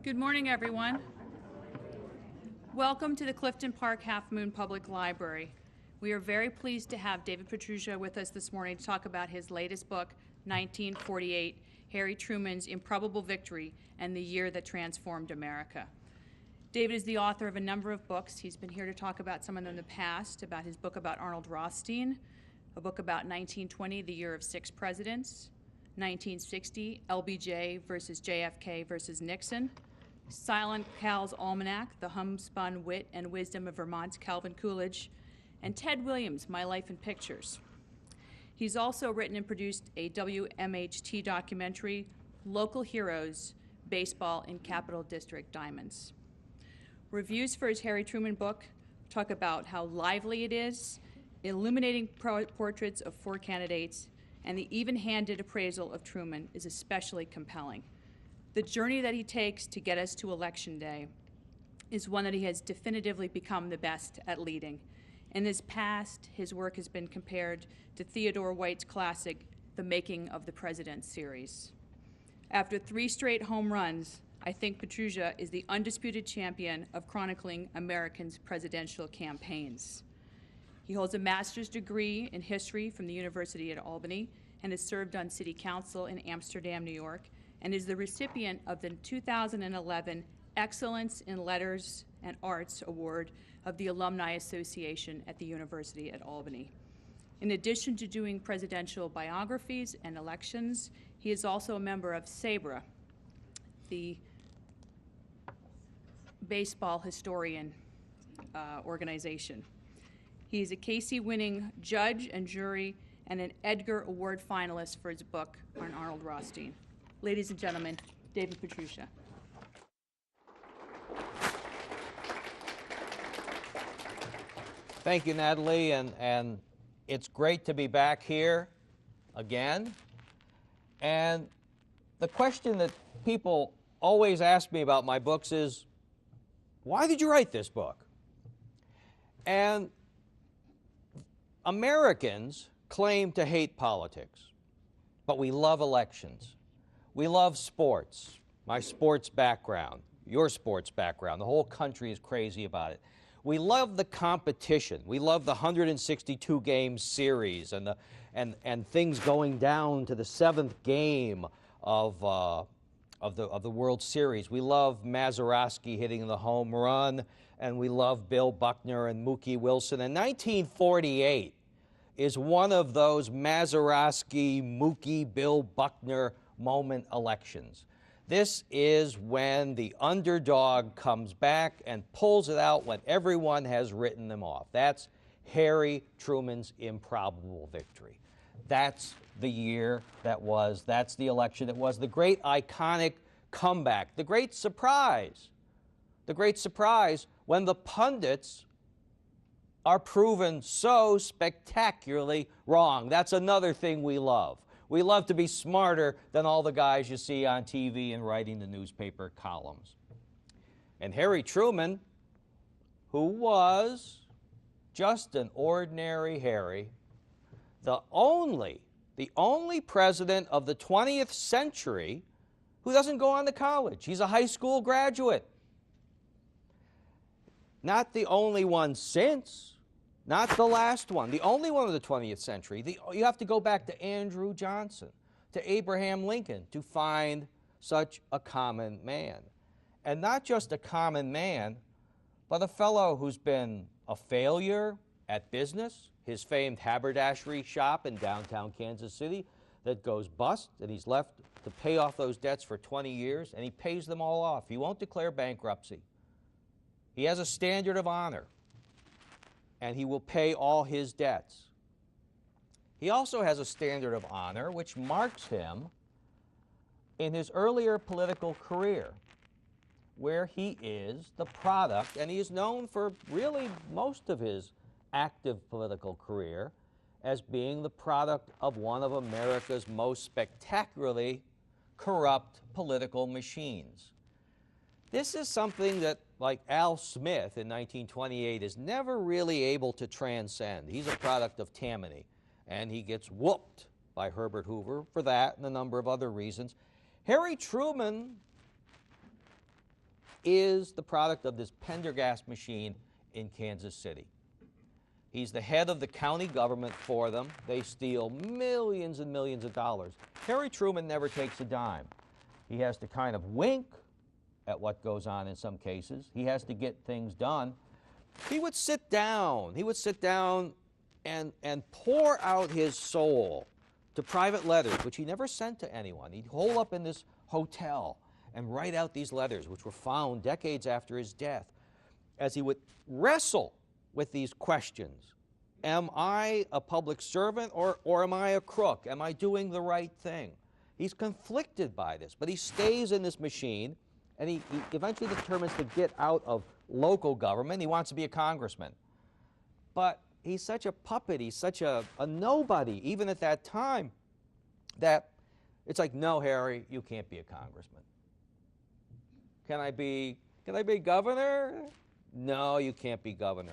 Good morning, everyone. Welcome to the Clifton Park-Halfmoon Public Library. We are very pleased to have David Pietrusza with us this morning to talk about his latest book, 1948, Harry Truman's Improbable Victory and the Year That Transformed America. David is the author of a number of books. He's been here to talk about some of them in the past, about his book about Arnold Rothstein, a book about 1920, the year of 6 presidents, 1960, LBJ versus JFK versus Nixon, Silent Cal's Almanac, The Homespun Wit and Wisdom of Vermont's Calvin Coolidge, and Ted Williams' My Life in Pictures. He's also written and produced a WMHT documentary, Local Heroes, Baseball in Capital District Diamonds. Reviews for his Harry Truman book talk about how lively it is, illuminating portraits of 4 candidates, and the even-handed appraisal of Truman is especially compelling. The journey that he takes to get us to Election Day is one that he has definitively become the best at leading. In his past, his work has been compared to Theodore White's classic, The Making of the President series. After 3 straight home runs, I think Pietrusza is the undisputed champion of chronicling Americans' presidential campaigns. He holds a master's degree in history from the University at Albany and has served on city council in Amsterdam, New York, and is the recipient of the 2011 Excellence in Letters and Arts Award of the Alumni Association at the University at Albany. In addition to doing presidential biographies and elections, he is also a member of SABRA, the baseball historian organization. He is a Casey-winning judge and jury and an Edgar Award finalist for his book on Arnold Rothstein. Ladies and gentlemen, David Pietrusza. Thank you, Natalie, and it's great to be back here again. And the question that people always ask me about my books is, why did you write this book? And Americans claim to hate politics, but we love elections. We love sports, my sports background, your sports background. The whole country is crazy about it. We love the competition. We love the 162-game series and things going down to the 7th game of the World Series. We love Mazeroski hitting the home run, and we love Bill Buckner and Mookie Wilson. And 1948 is one of those Mazeroski, Mookie, Bill Buckner moment elections. This is when the underdog comes back and pulls it out when everyone has written them off. That's Harry Truman's improbable victory. That's the year that was, that's the election that was, the great iconic comeback, the great surprise when the pundits are proven so spectacularly wrong. That's another thing we love. We love to be smarter than all the guys you see on TV and writing the newspaper columns. And Harry Truman, who was just an ordinary Harry, the only president of the 20th century who doesn't go on to college. He's a high school graduate. Not the only one since. Not the last one, the only one of the 20th century. You have to go back to Andrew Johnson, to Abraham Lincoln to find such a common man. And not just a common man, but a fellow who's been a failure at business, his famed haberdashery shop in downtown Kansas City that goes bust, and he's left to pay off those debts for 20 years, and he pays them all off. He won't declare bankruptcy. He has a standard of honor, and he will pay all his debts. He also has a standard of honor which marks him in his earlier political career, where he is the product, and he is known for really most of his active political career as being the product of one of America's most spectacularly corrupt political machines. This is something that, like Al Smith in 1928, is never really able to transcend. He's a product of Tammany, and he gets whooped by Herbert Hoover for that and a number of other reasons. Harry Truman is the product of this Pendergast machine in Kansas City. He's the head of the county government for them. They steal millions and millions of dollars. Harry Truman never takes a dime. He has to kind of wink at what goes on in some cases. He has to get things done. He would sit down. He would sit down and pour out his soul to private letters, which he never sent to anyone. He'd hole up in this hotel and write out these letters, which were found decades after his death, as he would wrestle with these questions. Am I a public servant or am I a crook? Am I doing the right thing? He's conflicted by this, but he stays in this machine, and he eventually determines to get out of local government. He wants to be a congressman. But he's such a puppet, he's such a nobody, even at that time, that it's like, no, Harry, you can't be a congressman. Can I be governor? No, you can't be governor.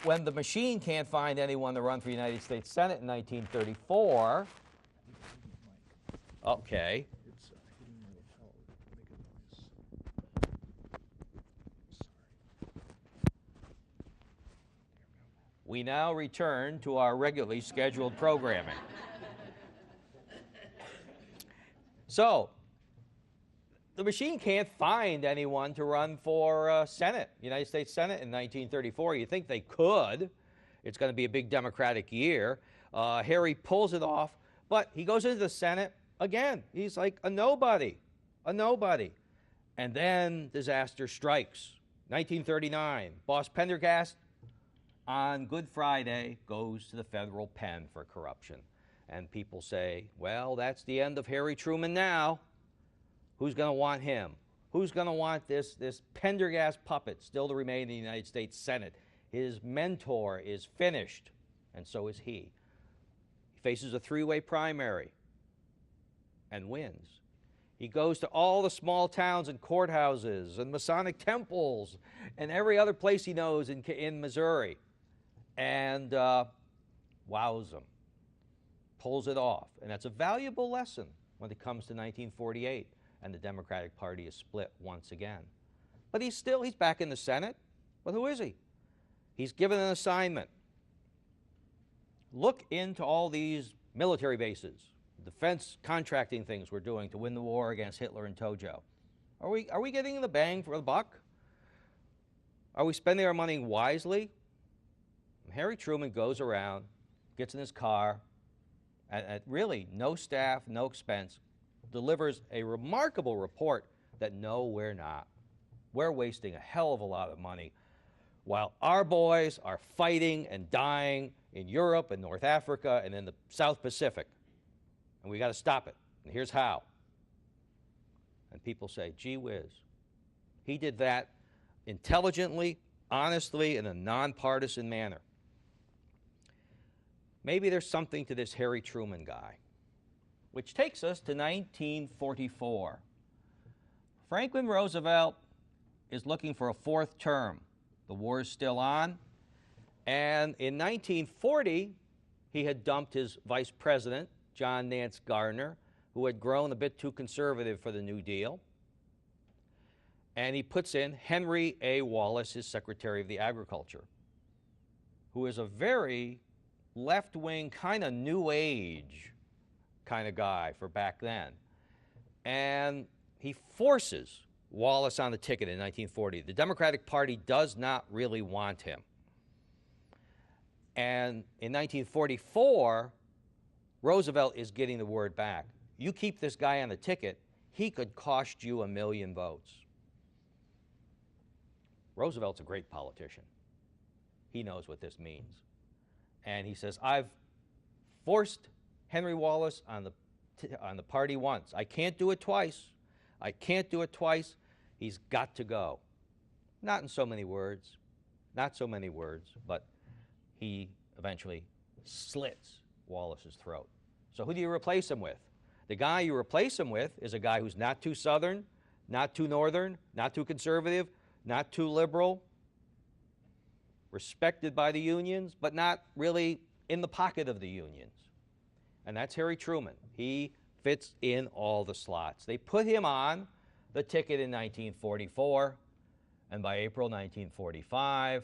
When the machine can't find anyone to run for United States Senate in 1934, okay. We now return to our regularly scheduled programming. So, the machine can't find anyone to run for Senate, United States Senate in 1934. You think they could. It's going to be a big Democratic year. Harry pulls it off, but he goes into the Senate again. He's like a nobody, a nobody. And then disaster strikes. 1939, Boss Pendergast on Good Friday goes to the federal pen for corruption. And people say, well, that's the end of Harry Truman now. Who's going to want him? Who's going to want this Pendergast puppet still to remain in the United States Senate? His mentor is finished, and so is he. He faces a three-way primary and wins. He goes to all the small towns and courthouses and Masonic temples and every other place he knows in Missouri and wows them, pulls it off. And that's a valuable lesson when it comes to 1948. And the Democratic Party is split once again. But he's back in the Senate. But who is he? He's given an assignment. Look into all these military bases, defense contracting things we're doing to win the war against Hitler and Tojo. Are we getting the bang for the buck? Are we spending our money wisely? And Harry Truman goes around, gets in his car, at really no staff, no expense, delivers a remarkable report that no, we're not. We're wasting a hell of a lot of money while our boys are fighting and dying in Europe and North Africa and in the South Pacific. And we got to stop it. And here's how. And people say, gee whiz. He did that intelligently, honestly, in a nonpartisan manner. Maybe there's something to this Harry Truman guy. Which takes us to 1944. Franklin Roosevelt is looking for a fourth term. The war is still on. And in 1940, he had dumped his vice president, John Nance Garner, who had grown a bit too conservative for the New Deal. And he puts in Henry A. Wallace, his Secretary of the Agriculture, who is a very left-wing, kind of new age kind of guy for back then. And he forces Wallace on the ticket in 1940. The Democratic Party does not really want him. And in 1944, Roosevelt is getting the word back. You keep this guy on the ticket, he could cost you 1 million votes. Roosevelt's a great politician. He knows what this means. And he says, I've forced Henry Wallace on the party once. I can't do it twice. I can't do it twice. He's got to go. Not in so many words. Not so many words, but he eventually slits Wallace's throat. So who do you replace him with? The guy you replace him with is a guy who's not too Southern, not too Northern, not too conservative, not too liberal, respected by the unions, but not really in the pocket of the unions. And that's Harry Truman. He fits in all the slots. They put him on the ticket in 1944, and by April 1945,